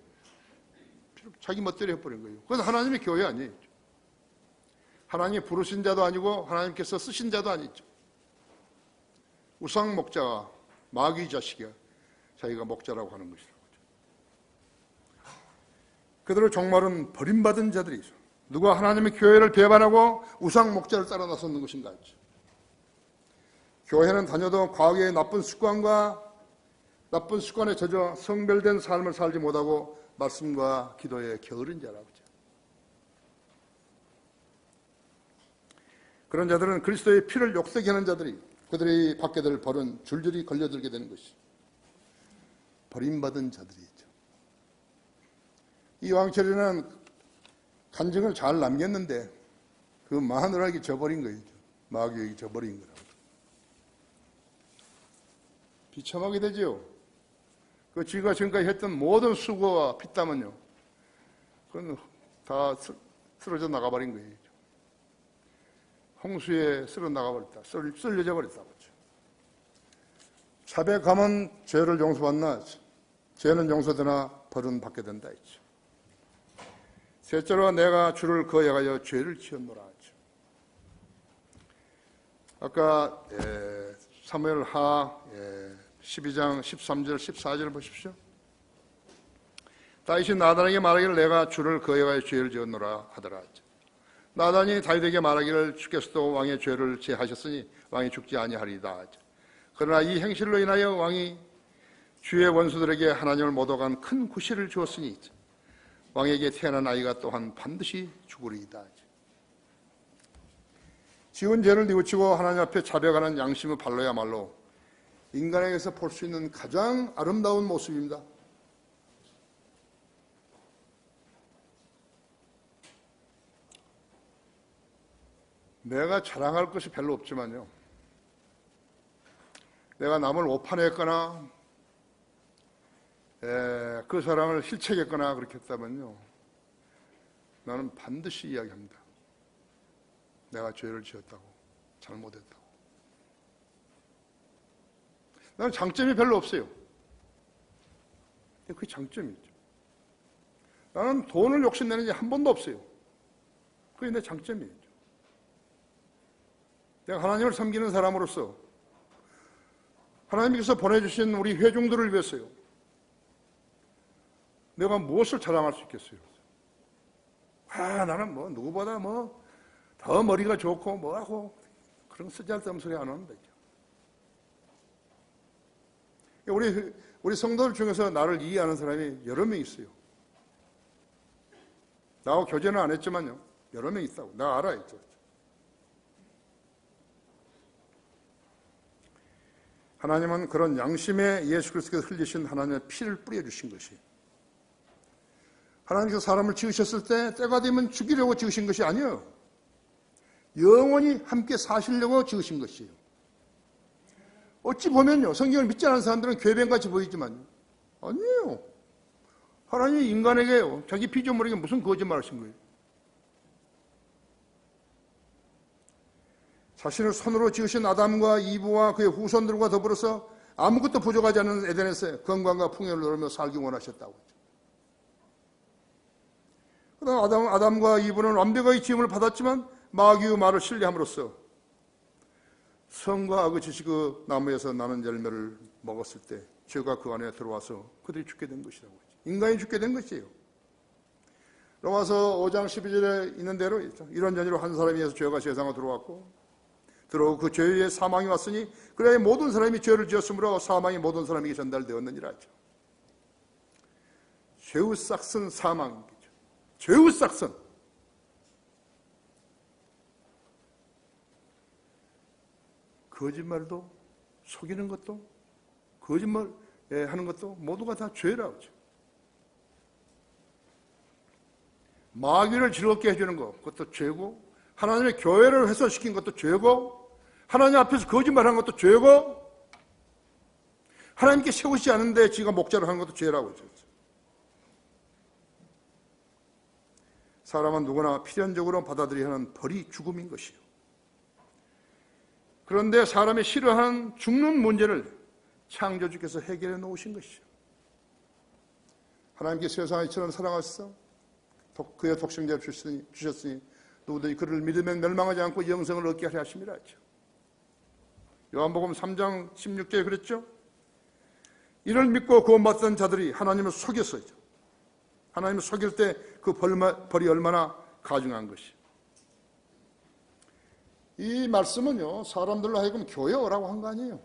자기 멋대로 해버린 거예요. 그건 하나님의 교회 아니에요. 하나님이 부르신 자도 아니고 하나님께서 쓰신 자도 아니죠. 우상목자가 마귀 자식이야 자기가 목자라고 하는 것이라고. 그들의 종말은 버림받은 자들이죠. 누가 하나님의 교회를 배반하고 우상목자를 따라 나섰는 것인가 했죠. 교회는 다녀도 과거의 나쁜 습관에 젖어 성별된 삶을 살지 못하고 말씀과 기도에 게으른 자라고 하죠. 그런 자들은 그리스도의 피를 욕되게 하는 자들이 그들이 받게 될 벌은 줄줄이 걸려들게 되는 것이죠. 버림받은 자들이죠. 이 왕처리는 간증을 잘 남겼는데 그 마누라에게 져버린 거예요. 마귀에게 져버린 거라고. 비참하게 되죠. 그 지가 지금까지 했던 모든 수고와 피땀은요, 그건 다 쓰러져 나가버린 거예요. 홍수에 쓸어 나가버렸다. 쓸려져 버렸다고. 자백하면 죄를 용서받나? 죄는 용서되나 벌은 받게 된다 했죠. 셋째로 내가 주를 거역하여 죄를 지었노라 하죠. 아까 사무엘하 12장 13절 14절 보십시오. 다윗이 나단에게 말하기를 내가 주를 거역하여 죄를 지었노라 하더라. 나단이 다윗에게 말하기를 주께서도 왕의 죄를 제하셨으니 왕이 죽지 아니하리이다. 그러나 이 행실로 인하여 왕이 주의 원수들에게 하나님을 못 오간 큰 구실을 주었으니 왕에게 태어난 아이가 또한 반드시 죽으리이다. 지은 죄를 뉘우치고 하나님 앞에 자백하는 양심의 발로야말로 인간에게서 볼 수 있는 가장 아름다운 모습입니다. 내가 자랑할 것이 별로 없지만요, 내가 남을 오판했거나 그 사람을 실책했거나 그렇게 했다면요, 나는 반드시 이야기합니다. 내가 죄를 지었다고, 잘못했다고. 나는 장점이 별로 없어요. 그게 장점이죠. 나는 돈을 욕심내는 게 한 번도 없어요. 그게 내 장점이에요. 내가 하나님을 섬기는 사람으로서 하나님께서 보내주신 우리 회중들을 위해서요, 내가 무엇을 자랑할 수 있겠어요? 나는 누구보다 더 머리가 좋고 뭐하고 그런 쓰잘데없는 소리 안 하는 거죠. 우리 성도들 중에서 나를 이해하는 사람이 여러 명 있어요. 나하고 교제는 안 했지만요, 여러 명 있다고. 나 알아요. 하나님은 그런 양심에 예수 그리스도께서 흘리신 하나님의 피를 뿌려주신 것이, 하나님께서 사람을 지으셨을 때 때가 되면 죽이려고 지으신 것이 아니에요. 영원히 함께 사시려고 지으신 것이에요. 어찌 보면요, 성경을 믿지 않는 사람들은 궤변같이 보이지만 아니에요. 하나님이 인간에게요, 자기 피조물에게 무슨 거짓말을 하신 거예요? 자신을 손으로 지으신 아담과 이브와 그의 후손들과 더불어서 아무것도 부족하지 않은 에덴에서 건강과 풍요를 누리며 살기 원하셨다고 했죠. 그다음 아담과 이브는 완벽하게 지음을 받았지만 마귀의 말을 신뢰함으로써 선과 악의 지식의 나무에서 나는 열매를 먹었을 때 죄가 그 안에 들어와서 그들이 죽게 된 것이라고 했죠. 인간이 죽게 된 것이에요. 로마서 5장 12절에 있는 대로 이런 전이로 한 사람에 의해서 죄가 세상에 들어왔고 들어오고 그 죄의 사망이 왔으니 그래야 모든 사람이 죄를 지었으므로 사망이 모든 사람에게 전달되었느니라 하죠. 죄의 싹은 사망이죠. 죄의 싹은. 거짓말도, 속이는 것도, 거짓말 하는 것도 모두가 다 죄라고 하죠. 마귀를 즐겁게 해주는 것, 그것도 죄고, 하나님의 교회를 훼손시킨 것도 죄고, 하나님 앞에서 거짓말하는 것도 죄고, 하나님께 세우지 않은데 지가 목자를 하는 것도 죄라고 하죠. 사람은 누구나 필연적으로 받아들여야 하는 벌이 죽음인 것이요. 그런데 사람이 싫어하는 죽는 문제를 창조주께서 해결해 놓으신 것이죠. 하나님께 세상을 이처럼 사랑하셔서 그의 독생자를 주셨으니 누구든지 그를 믿으면 멸망하지 않고 영생을 얻게 하려 하심이라 하죠. 요한복음 3장 16절에 그랬죠. 이를 믿고 구원받던 자들이 하나님을 속였어요. 하나님을 속일 때 그 벌이 얼마나 가중한 것이. 이 말씀은요, 사람들로 하여금 교회 오라고 한 거 아니에요.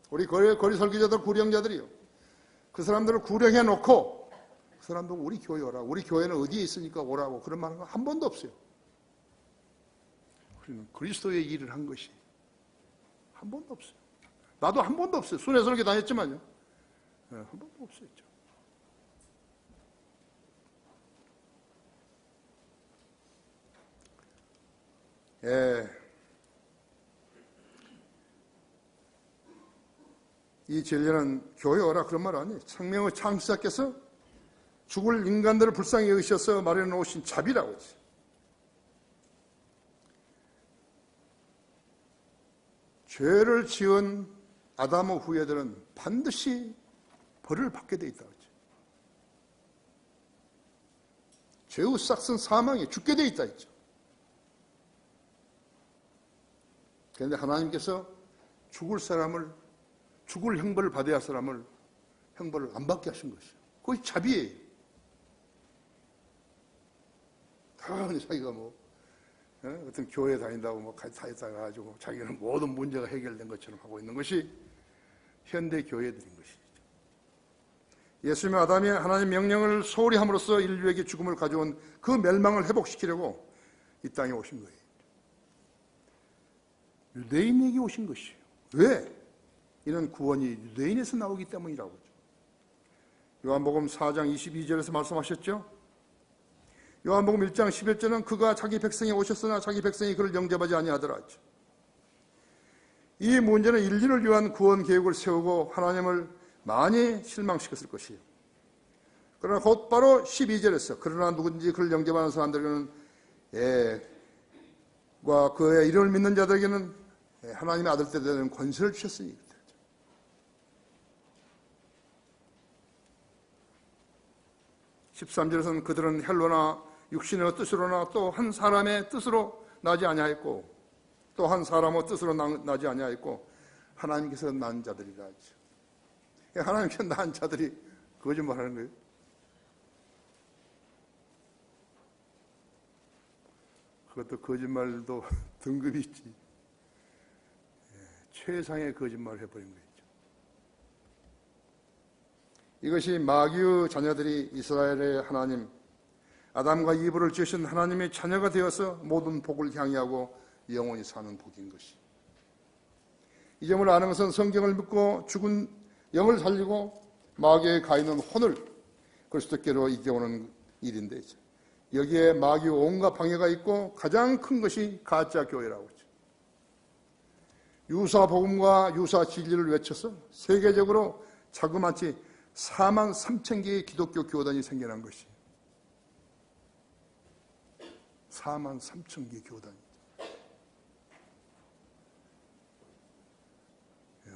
우리 거리 설교자들, 구령자들이요, 그 사람들을 구령해 놓고 그 사람들 우리 교회 오라고, 우리 교회는 어디에 있으니까 오라고 그런 말은 한 번도 없어요. 우리는 그리스도의 일을 한 것이 한 번도 없어요. 나도 한 번도 없어요. 순회 설교 다녔지만요, 한 번도 없었죠. 이 진리는 교회 오라 그런 말 아니에요. 생명의 창시자께서 죽을 인간들을 불쌍히 여기셔서 마련해 놓으신 자비라고 했어요. 죄를 지은 아담의 후예들은 반드시 벌을 받게 돼 있다고 했죠. 죄의 싹은 사망에 죽게 돼 있다 했죠. 그런데 하나님께서 죽을 형벌을 받아야 할 사람을 형벌을 안 받게 하신 것이에요. 그것이 자비예요. 다 자기가 어떤 교회 다닌다고 다니다가지고 자기는 모든 문제가 해결된 것처럼 하고 있는 것이 현대 교회들인 것이죠. 예수님은 아담이 하나님 명령을 소홀히 함으로써 인류에게 죽음을 가져온 그 멸망을 회복시키려고 이 땅에 오신 거예요. 유대인에게 오신 것이에요. 왜? 이는 구원이 유대인에서 나오기 때문이라고 하죠. 요한복음 4장 22절에서 말씀하셨죠. 요한복음 1장 11절은 그가 자기 백성에 오셨으나 자기 백성이 그를 영접하지 아니하더라 하죠. 이 문제는 인류를 위한 구원 계획을 세우고 하나님을 많이 실망시켰을 것이에요. 그러나 곧바로 12절에서 그러나 누군지 그를 영접하는 사람들에게는 그의 이름을 믿는 자들에게는 하나님의 아들 때 되는 권세를 주셨으니 13절에서는 그들은 헬로나 육신의 뜻으로나 또 한 사람의 뜻으로 나지 아니하였고 또 한 사람의 뜻으로 나지 아니하였고 하나님께서 난 자들이라 하죠. 하나님께서 난 자들이 거짓말하는 거예요. 그것도 거짓말도 등급이 있지. 최상의 거짓말을 해버린 거죠. 이것이 마귀의 자녀들이 이스라엘의 하나님 아담과 이브를 지으신 하나님의 자녀가 되어서 모든 복을 향유하고 영원히 사는 복인 것이. 이 점을 아는 것은 성경을 믿고 죽은 영을 살리고 마귀에 가 있는 혼을 그리스도께로 이겨오는 일인데 여기에 마귀의 온갖 방해가 있고 가장 큰 것이 가짜 교회라고 하죠. 유사 복음과 유사 진리를 외쳐서 세계적으로 자그마치 4만 3천 개의 기독교 교단이 생겨난 것이 4만 3천 개의 교단이죠.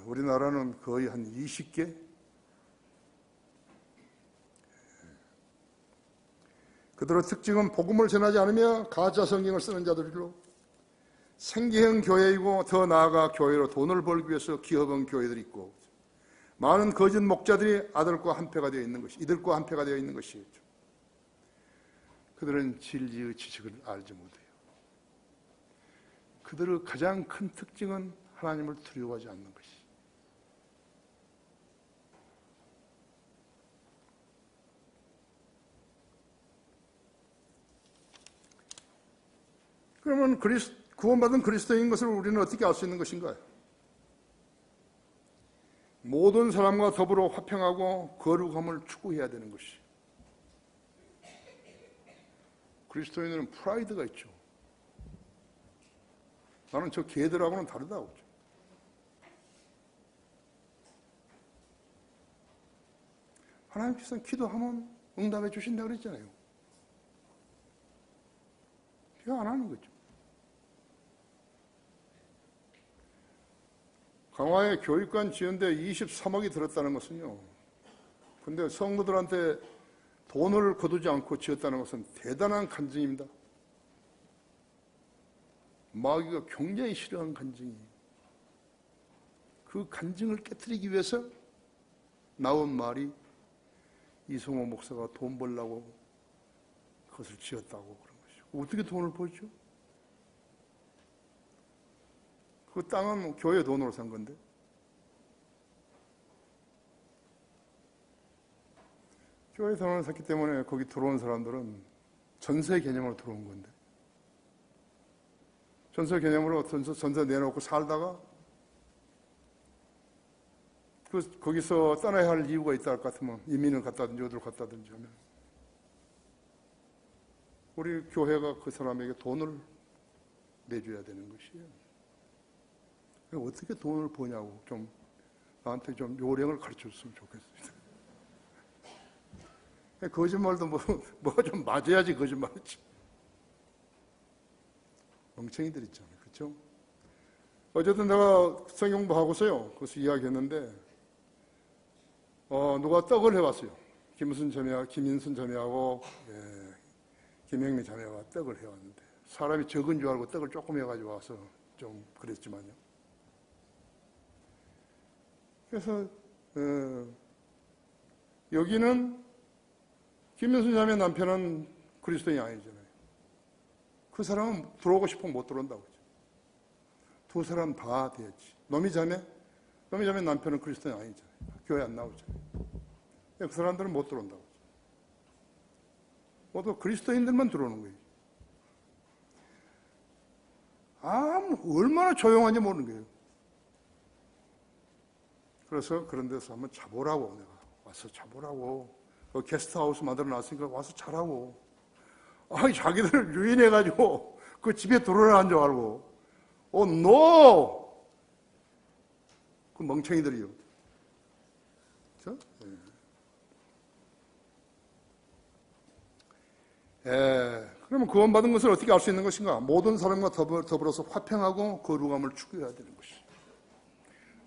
우리나라는 거의 한 20개? 그들의 특징은 복음을 전하지 않으며 가짜 성경을 쓰는 자들로 생계형 교회이고 더 나아가 교회로 돈을 벌기 위해서 기업한 교회들이 있고 많은 거짓 목자들이 아들과 한패가 되어 있는 것이 이들과 한패가 되어 있는 것이죠. 그들은 진리의 지식을 알지 못해요. 그들의 가장 큰 특징은 하나님을 두려워하지 않는 것이. 그러면 구원받은 그리스도인 것을 우리는 어떻게 알 수 있는 것인가요? 모든 사람과 더불어 화평하고 거룩함을 추구해야 되는 것이. 그리스도인들은 프라이드가 있죠. 나는 저 개들하고는 다르다고. 하나님께서는 기도하면 응답해 주신다고 그랬잖아요. 기도 안 하는 거죠. 강화에 교육관 지은데 23억이 들었다는 것은요. 근데 성도들한테 돈을 거두지 않고 지었다는 것은 대단한 간증입니다. 마귀가 굉장히 싫어하는 간증이에요. 그 간증을 깨트리기 위해서 나온 말이 이성호 목사가 돈 벌려고 그것을 지었다고 그런 것이죠. 어떻게 돈을 벌죠? 그 땅은 교회 돈으로 산 건데. 교회 돈을 샀기 때문에 거기 들어온 사람들은 전세 개념으로 들어온 건데. 전세 개념으로 전세 내놓고 살다가 거기서 떠나야 할 이유가 있다 할 것 같으면 이민을 갔다든지 어디로 갔다든지 하면 우리 교회가 그 사람에게 돈을 내줘야 되는 것이에요. 어떻게 돈을 버냐고 좀 나한테 좀 요령을 가르쳐줬으면 좋겠습니다. 거짓말도 뭐가 좀 맞아야지 거짓말이지. 멍청이들 있잖아요. 그렇죠? 어쨌든 내가 성경 공부하고서요. 그것을 이야기했는데 누가 떡을 해왔어요. 김인순 자매하고 김영미 자매가 떡을 해왔는데 사람이 적은 줄 알고 떡을 조금 해가지고 와서 좀 그랬지만요. 그래서 여기는 김민수 자매 남편은 그리스도인이 아니잖아요. 그 사람은 들어오고 싶으면 못 들어온다고 그러죠. 두 사람 다 돼야지. 놈이 자매 남편은 그리스도인이 아니잖아요. 교회 안 나오잖아요. 그 사람들은 못 들어온다고 그러죠. 모두 그리스도인들만 들어오는 거예요. 얼마나 조용한지 모르는 거예요. 그래서 그런 데서 한번 자보라고, 내가 와서 자보라고. 그 게스트하우스 만들어 놨으니까 와서 자라고. 자기들을 유인해가지고 그 집에 들어오라는 줄 알고. 노! 그 멍청이들이요. 그렇죠? 그러면 구원받은 것을 어떻게 알 수 있는 것인가? 모든 사람과 더불어서 화평하고 거룩함을 추구해야 되는 것이죠.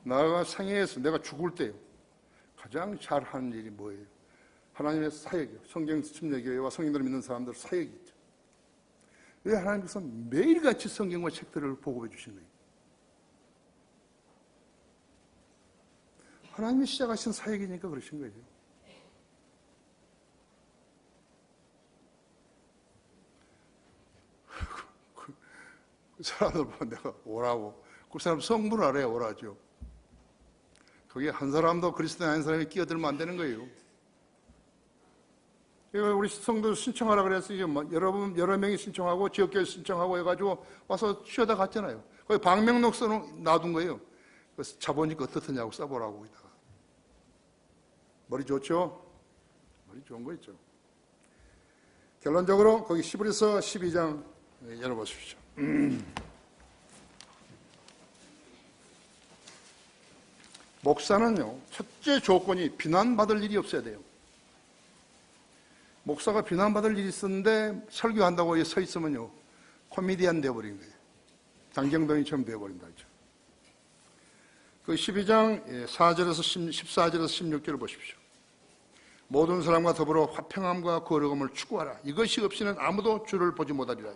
나가 생애에서 내가 죽을 때요, 가장 잘하는 일이 뭐예요? 하나님의 사역이요. 성경 침례교회와 성경들을 믿는 사람들 사역이죠. 왜 하나님께서 매일같이 성경과 책들을 보고해 주신 거예요? 하나님이 시작하신 사역이니까 그러신 거예요. 그 사람들 보면 내가 오라고. 그 사람 성분을 알아야 오라죠. 거기에 한 사람도 그리스도인 아닌 사람이 끼어들면 안 되는 거예요. 이거 우리 성도 신청하라 그래서 여러 명이 신청하고 지역교회 신청하고 해가지고 와서 쉬어다 갔잖아요. 거기 방명록 놔둔 거예요. 그래서 자보니까 어떻느냐고 써보라고 거기다가. 머리 좋죠? 머리 좋은 거 있죠. 결론적으로 거기 히브리서 12장 열어보십시오. 목사는요, 첫째 조건이 비난받을 일이 없어야 돼요. 목사가 비난받을 일이 있었는데 설교한다고 서 있으면요, 코미디언 되어버린 거예요. 장경동이처럼 되어버린다. 그 12장 4절에서 14절에서 16절을 보십시오. 모든 사람과 더불어 화평함과 거룩함을 추구하라. 이것이 없이는 아무도 주를 보지 못하리라.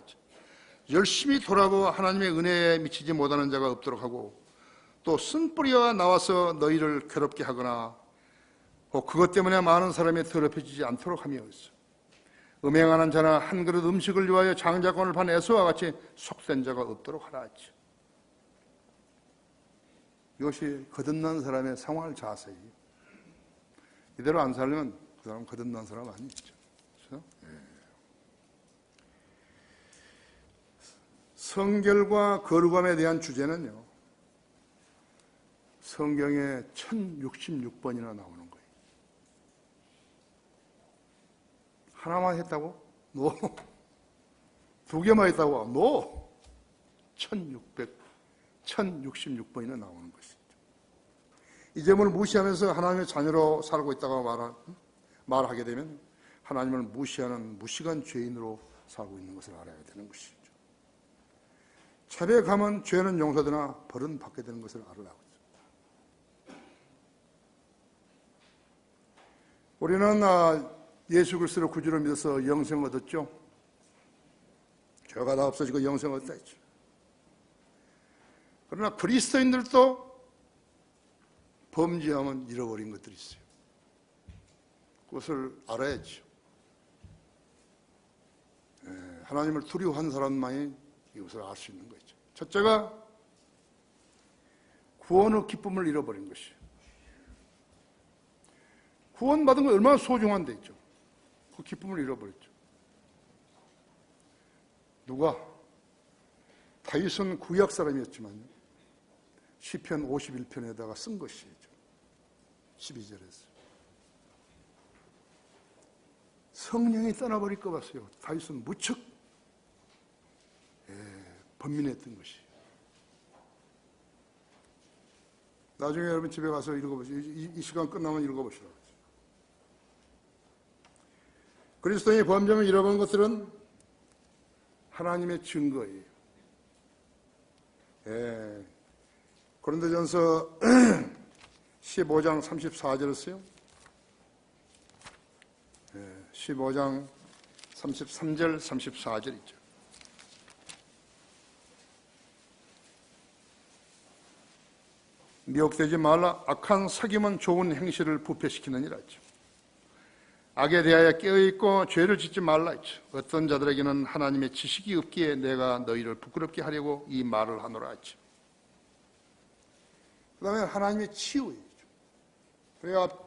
열심히 돌아보 하나님의 은혜에 미치지 못하는 자가 없도록 하고, 또 쓴뿌리가 나와서 너희를 괴롭게 하거나 그것 때문에 많은 사람이 더럽혀지지 않도록 하며 음행하는 자나 한 그릇 음식을 위하여 장자권을 판 에서와 같이 속된 자가 없도록 하라 하지. 이것이 거듭난 사람의 생활 자세예요. 이대로 안 살면 그 사람 거듭난 사람 아니죠. 그렇죠? 성결과 거룩함에 대한 주제는요, 성경에 1066번이나 나오는 거예요. 하나만 했다고? 노. 두 개만 했다고? 노. 1066번이나 나오는 것이죠. 이 점을 무시하면서 하나님의 자녀로 살고 있다고 말하게 되면 하나님을 무시하는 무식한 죄인으로 살고 있는 것을 알아야 되는 것이죠. 자백하면 죄는 용서되나 벌은 받게 되는 것을 알으라고. 우리는 예수 그리스도를 구주로 믿어서 영생을 얻었죠. 죄가 다 없어지고 영생을 얻었다 했죠. 그러나 그리스도인들도 범죄하면 잃어버린 것들이 있어요. 그것을 알아야죠. 하나님을 두려워한 사람만이 이것을 알 수 있는 거죠. 첫째가 구원의 기쁨을 잃어버린 것이에요. 구원받은 건 얼마나 소중한데 있죠. 그 기쁨을 잃어버렸죠. 누가? 다윗은 구약 사람이었지만요, 시편 51편에다가 쓴 것이죠. 12절에서. 성령이 떠나버릴 것 같아요. 다윗은 무척 번민했던 것이. 나중에 여러분 집에 가서 읽어보세요. 이 시간 끝나면 읽어보시라고. 그리스도인이 범죄를 잃어버린 것들은 하나님의 증거예요. 고린도전서 15장 34절이었어요. 15장 33절, 34절 있죠. 미혹되지 말라. 악한 사귐은 좋은 행실을 부패시키느니라 했죠. 악에 대하여 깨어있고 죄를 짓지 말라 했죠. 어떤 자들에게는 하나님의 지식이 없기에 내가 너희를 부끄럽게 하려고 이 말을 하노라 했죠. 그 다음에 하나님의 치유이죠. 그러니까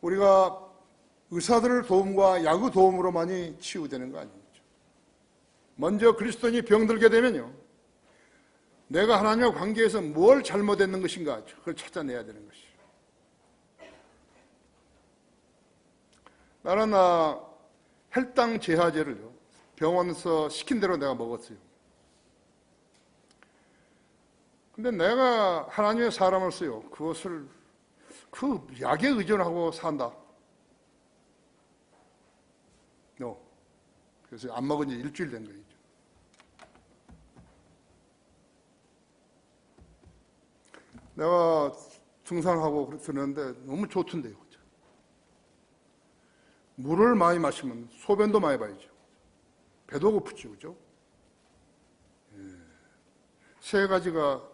우리가 의사들의 도움과 약의 도움으로만이 치유되는 거 아니죠. 먼저 그리스도인이 병들게 되면요, 내가 하나님과 관계에서 뭘 잘못했는 것인가, 그걸 찾아내야 되는 것이죠. 나는 혈당 제하제를요, 병원에서 시킨 대로 내가 먹었어요. 근데 내가 하나님의 사람으로서요, 그것을 그 약에 의존하고 산다. 그래서 안 먹은 지 일주일 된 거예요. 내가 등산하고 그랬었는데 너무 좋던데요. 물을 많이 마시면 소변도 많이 봐야죠. 배도 고프죠, 그죠? 세 가지가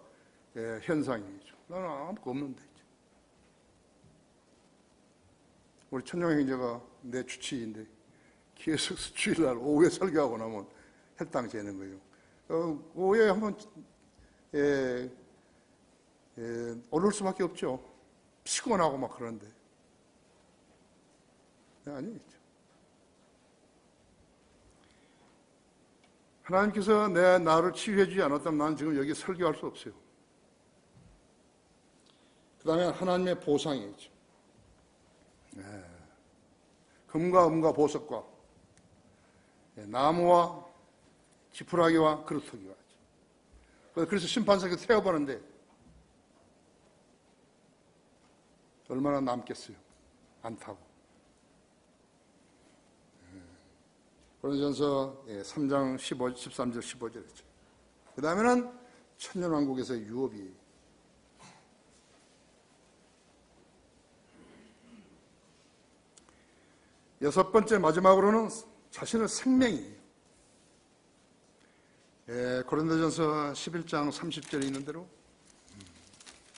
현상이죠. 나는 아무것도 없는데. 우리 천영 형제가 내 주치의인데 계속 주일날 오후에 설교하고 나면 혈당 재는 거예요. 오후에 한번 오를 수밖에 없죠. 피곤하고 막 그러는데. 아니죠. 하나님께서 나를 치유해 주지 않았다면 나는 지금 여기 설교할 수 없어요. 그 다음에 하나님의 보상이죠. 금과 은과 보석과 나무와 지푸라기와 그루터기와. 그래서 심판석에 태워보는데 얼마나 남겠어요? 안 타고. 고린도전서 3장 13절 15절이죠. 그 다음에는 천년왕국에서의 유업이에요. 여섯 번째 마지막으로는 자신의 생명이에요. 고린도전서 11장 30절에 있는 대로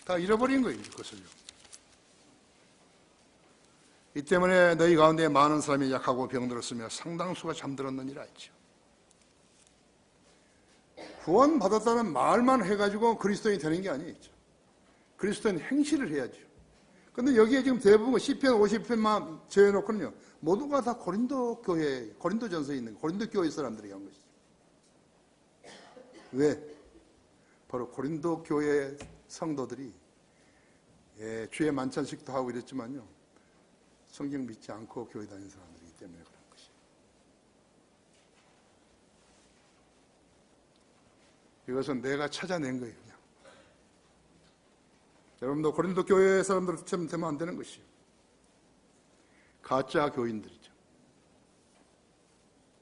다 잃어버린 거예요. 그것을요. 이 때문에 너희 가운데 많은 사람이 약하고 병들었으며 상당수가 잠들었느니라 했죠. 구원받았다는 말만 해가지고 그리스도인이 되는 게 아니죠. 그리스도인 행실을 해야죠. 근데 여기에 지금 대부분 시편 50편만 제외놓고는요, 모두가 다 고린도 교회, 고린도전서에 있는 고린도 교회 사람들이 한 것이죠. 왜? 바로 고린도 교회 성도들이 주의 만찬식도 하고 이랬지만요, 성경 믿지 않고 교회 다니는 사람들이기 때문에 그런 것이에요. 이것은 내가 찾아낸 거예요, 그냥. 여러분도 고린도 교회 사람들처럼 되면 안 되는 것이에요. 가짜 교인들이죠.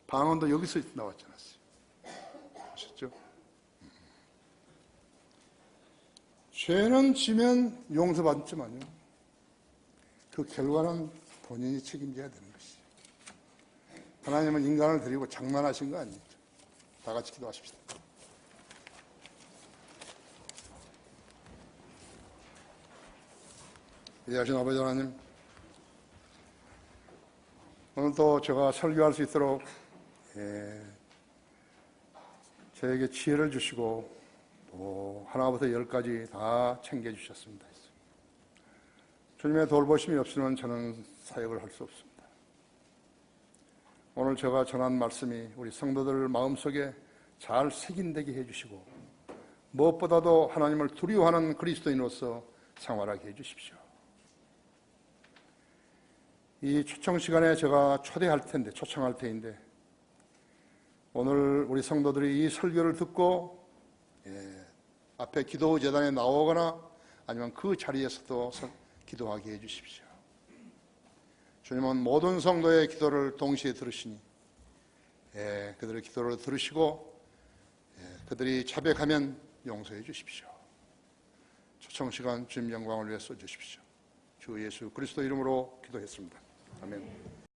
방언도 여기서 나왔지 않았어요. 보셨죠? 죄는 지면 용서받지만요, 그 결과는 본인이 책임져야 되는 것이죠. 하나님은 인간을 데리고 장난하신 거 아니죠. 다 같이 기도하십시다. 위대하신 아버지 하나님, 오늘도 제가 설교할 수 있도록 저에게 지혜를 주시고 또 하나부터 10까지 다 챙겨주셨습니다. 주님의 돌보심이 없으면 저는 사역을 할 수 없습니다. 오늘 제가 전한 말씀이 우리 성도들 마음속에 잘 새긴되게 해주시고 무엇보다도 하나님을 두려워하는 그리스도인으로서 생활하게 해주십시오. 이 초청 시간에 제가 초청할 테인데 오늘 우리 성도들이 이 설교를 듣고 앞에 기도 제단에 나오거나 아니면 그 자리에서도 기도하게 해주십시오. 주님은 모든 성도의 기도를 동시에 들으시니 그들의 기도를 들으시고 그들이 자백하면 용서해 주십시오. 초청 시간 주님 영광을 위해 써주십시오. 주 예수 그리스도 이름으로 기도했습니다. 아멘.